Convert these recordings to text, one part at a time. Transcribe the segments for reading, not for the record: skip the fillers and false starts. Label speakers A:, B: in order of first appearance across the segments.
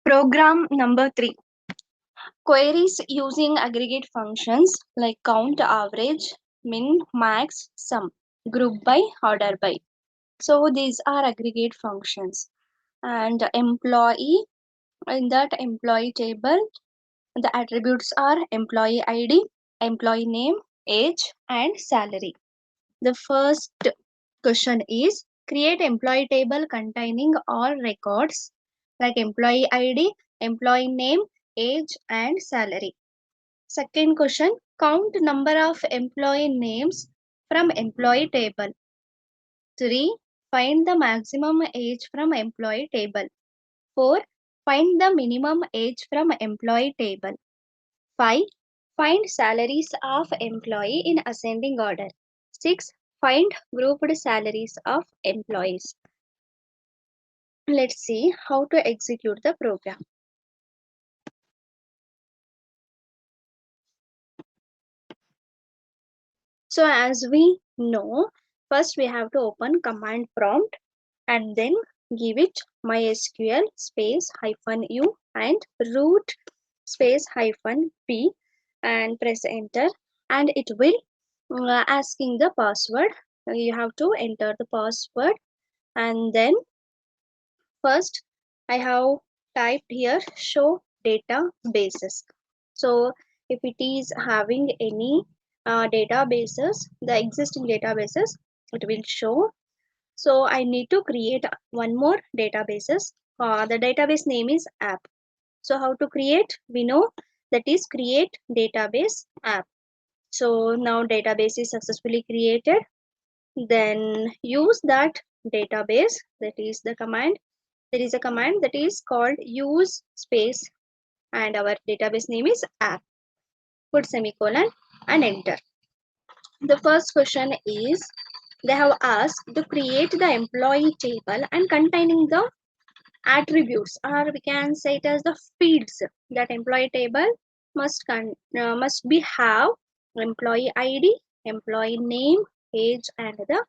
A: Program number 3. Queries using aggregate functions like count, average, min, max, sum, group by, order by. So these are aggregate functions. And employee, in that employee table, the attributes are employee ID, employee name, age, and salary. The first question is create employee table containing all records like employee ID, employee name, age, and salary. Second question, count number of employee names from employee table. 3. Find the maximum age from employee table. 4. Find the minimum age from employee table. 5. Find salaries of employee in ascending order. 6. Find grouped salaries of employees. Let's see how to execute the program. So as we know, first we have to open command prompt and then give it mysql space -u and root space -p and press enter, and it will asking the password. You have to enter the password, and then first I have typed here show databases. So if it is having any databases, the existing databases, it will show. So I need to create one more databases. The database name is app. So how to create? We know that is create database app. So now database is successfully created. Then use that database. That is the command. There is a command that is called use space and our database name is app. Put semicolon and enter. The first question is they have asked to create the employee table and containing the attributes, or we can say it as the fields. That employee table must be have employee ID, employee name, age, and the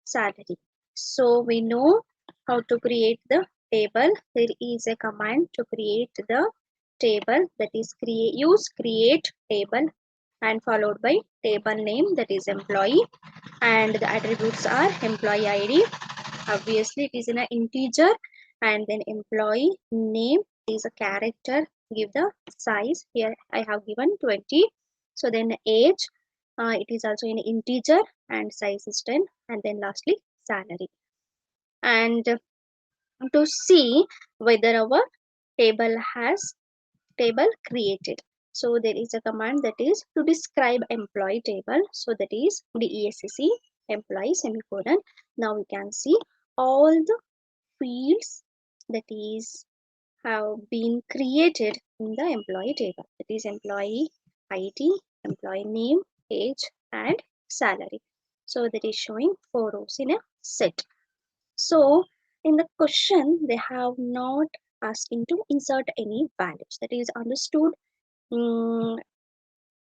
A: salary. So we know how to create the table. There is a command to create the table, that is use create table and followed by table name, that is employee, and the attributes are employee ID. Obviously it is in an integer, and then employee name is a character. Give the size. Here I have given 20. So then age, it is also in integer and size is 10, and then lastly salary. And to see whether our table created, so there is a command that is to describe employee table. So that is DESC employee semicolon. Now we can see all the fields that is have been created in the employee table. That is employee ID, employee name, age, and salary. So that is showing 4 rows in a set. So in the question they have not asking to insert any values. That is understood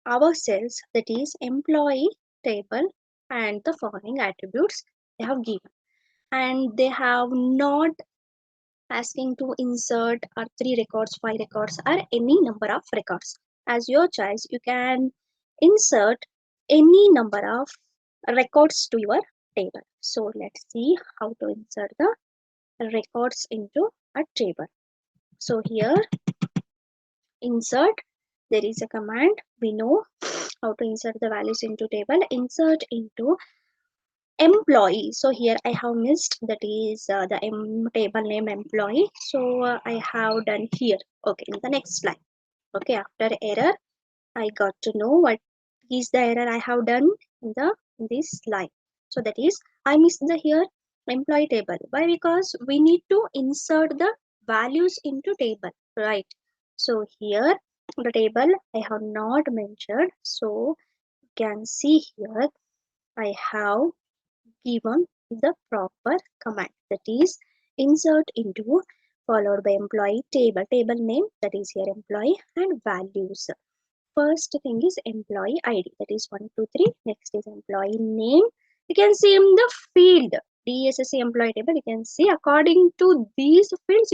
A: ourselves, that is employee table and the following attributes they have given, and they have not asking to insert 3 records, 5 records, or any number of records. As your choice, you can insert any number of records to your table. So let's see how to insert the records into a table. So here insert, there is a command. We know how to insert the values into table. Insert into employee. So here I have missed, that is the table name employee. So I have done here. Okay, in the next slide. Okay, after error I got to know what is the error I have done in this slide. So that is I missed the here employee table. Why? Because we need to insert the values into table, right? So here the table I have not mentioned. So you can see here I have given the proper command, that is insert into followed by employee table name, that is here employee, and values. First thing is employee ID, that is 1, 2, 3. Next is employee name. You can see in the field DSSC employee table, you can see according to these fields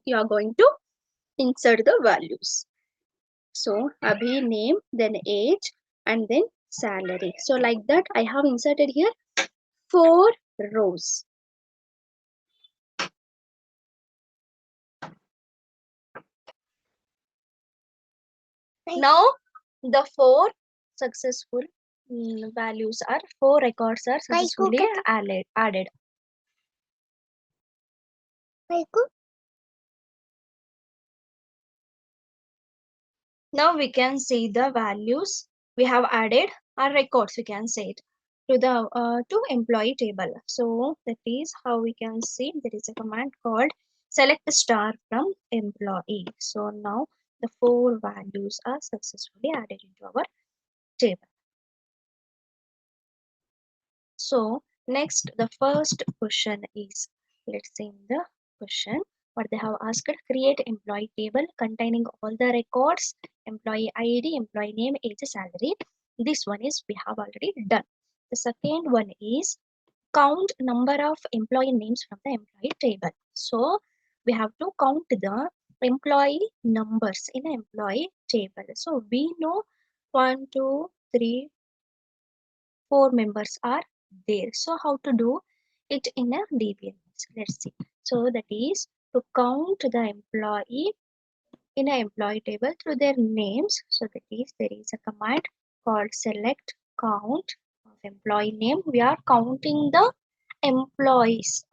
A: you are going to insert the values. So Abhi name, then age, and then salary. So like that I have inserted here 4 rows. Now the 4 successful values are 4 records are successfully added. Now we can see the values we have added our records, we can say it, to the to employee table. So that is how we can see there is a command called select star from employee. So now the 4 values are successfully added into our table. So next the first question is, let's see in the question what they have asked: create employee table containing all the records, employee ID, employee name, age, salary. This one is we have already done. The second one is count number of employee names from the employee table. So we have to count the employee numbers in an employee table. So we know 1, 2, 3, 4 members are there. So how to do it in a DBMS? Let's see. So that is to count the employee in an employee table through their names. So that is there is a command called select count of employee name. We are counting the employees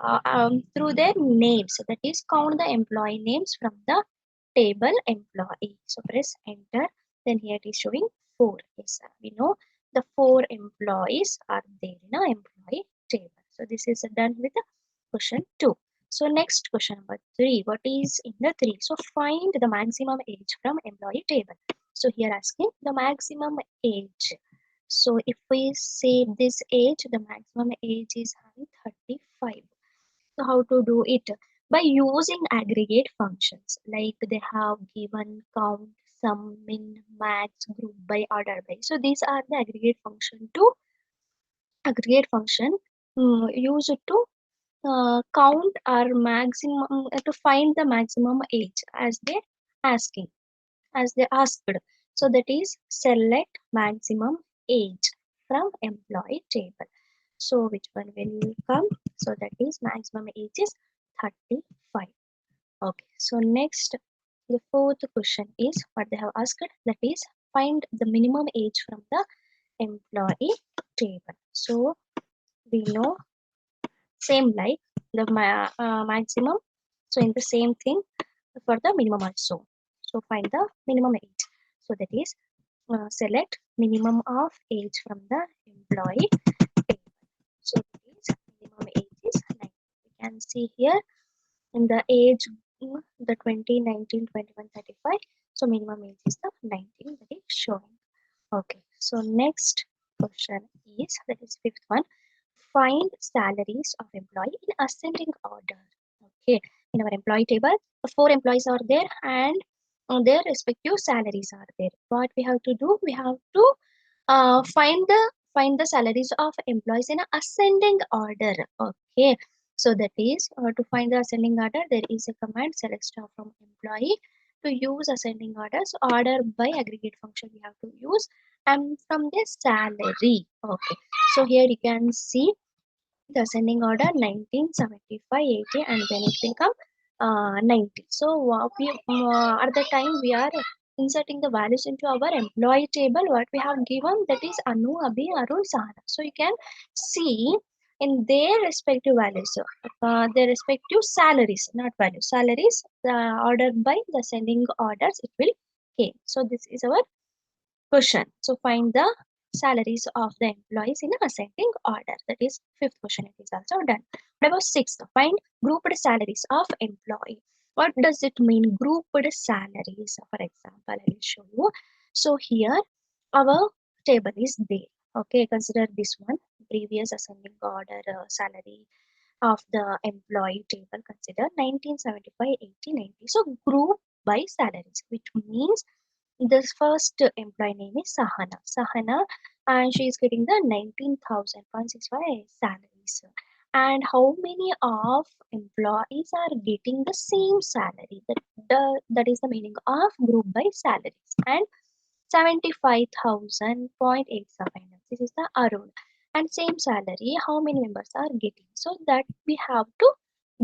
A: through their names. That is count the employee names from the table employee. So press enter. Then here it is showing 4. Yes, we know the 4 employees are there in our employee table. So this is done with the question 2. So next question number 3. What is in the 3? So find the maximum age from employee table. So here asking the maximum age. So if we say this age, the maximum age is having 35. So how to do it? By using aggregate functions, like they have given count, sum, min, max, group by, order by. So these are the aggregate function used to count our maximum to find the maximum age as they asking as they asked. So that is select maximum age from employee table. So which one will come? So that is maximum age is 35. Okay. So next, the fourth question is what they have asked. That is find the minimum age from the employee table. So we know same like the maximum. So in the same thing for the minimum also. So find the minimum age. So that is select minimum of age from the employee table. So that is minimum age is 9. We can see here in the age the 20, 19, 21, 35. So minimum age is the 19 that is showing. Okay. So next question is that is fifth one. Find salaries of employee in ascending order. Okay. In our employee table, the 4 employees are there and their respective salaries are there. What we have to do? We have to find the salaries of employees in a ascending order. Okay. So that is to find the ascending order, there is a command select star from employee. To use ascending orders, order by aggregate function we have to use and from the salary. Okay. So here you can see the ascending order 1975, 80, and then it will come 90. So at the time we are inserting the values into our employee table, what we have given that is Anu, Abhi, Arun, Sahana. So you can see in their respective values, their respective salaries, not values, salaries ordered by the ascending orders it will came. So this is our question. So find the salaries of the employees in ascending order. That is fifth question. It is also done. What about sixth? Find grouped salaries of employee. What does it mean? Grouped salaries. For example, I will show you. So here our table is there. Okay, consider this one. Previous ascending order salary of the employee table. Consider 1975, 80, 90. So group by salaries, which means this first employee name is Sahana. Sahana, and she is getting the 19,000.65 salaries. and how many of employees are getting the same salary. That is the meaning of group by salaries. And 75,000.87, this is the Arun, and same salary, how many members are getting? So that we have to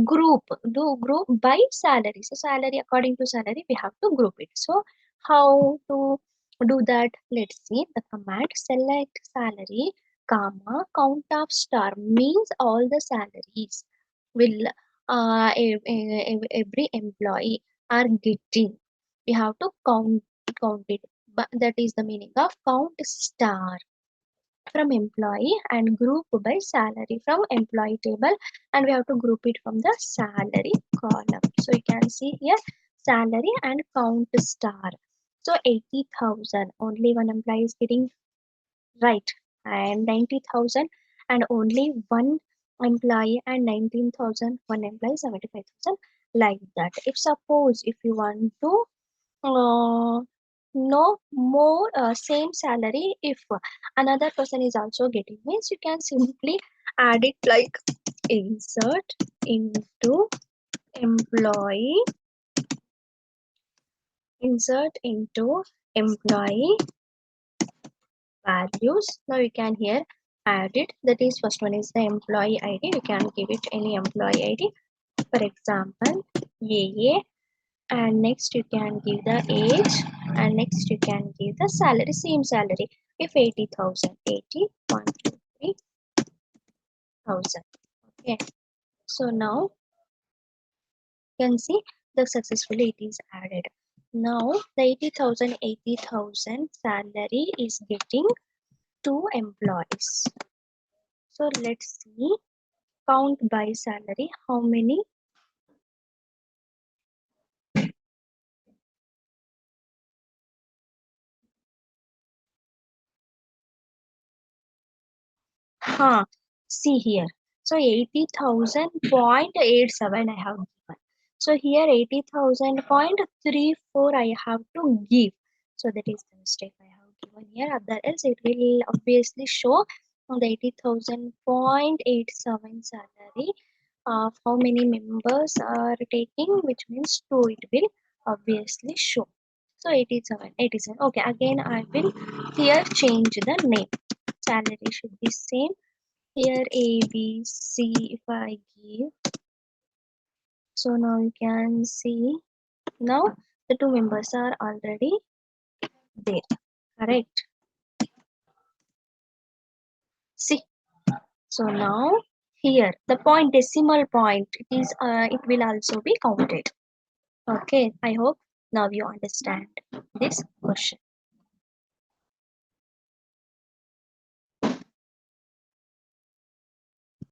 A: group, do group by salary. So salary, according to salary we have to group it. So how to do that? Let's see. The command select salary comma count of star means all the salaries will every employee are getting. We have to count it, but that is the meaning of count star from employee and group by salary from employee table, and we have to group it from the salary column. So you can see here salary and count star. So 80,000 only one employee is getting, right, and 90,000 and only one employee, and 19,000 one employee, 75,000, like that. If suppose if you want to uh, no more same salary, if another person is also getting, means you can simply add it like insert into employee, insert into employee values. Now you can here add it, that is first one is the employee id, you can give it any employee id, for example AA, and next you can give the age, and next you can give the salary, same salary. If 80,000, 80, 1, 2, 3,000. Okay, so now you can see the successfully it is added. Now the 80,000, 80,000 salary is getting two employees. So let's see, count by salary, how many? Huh, see here. So 80,000.87 I have given. So here 80,000.34 I have to give. So that is the mistake I have given here. Other else it will obviously show on the 80,000.87 salary of how many members are taking, which means 2, it will obviously show. So 87, 87. Okay, again I will here change the name. Salary should be same. Here A, B, C, if I give, so now you can see, now the two members are already there, correct? See, so now here the point, decimal point, it is it will also be counted. Okay, I hope now you understand this question.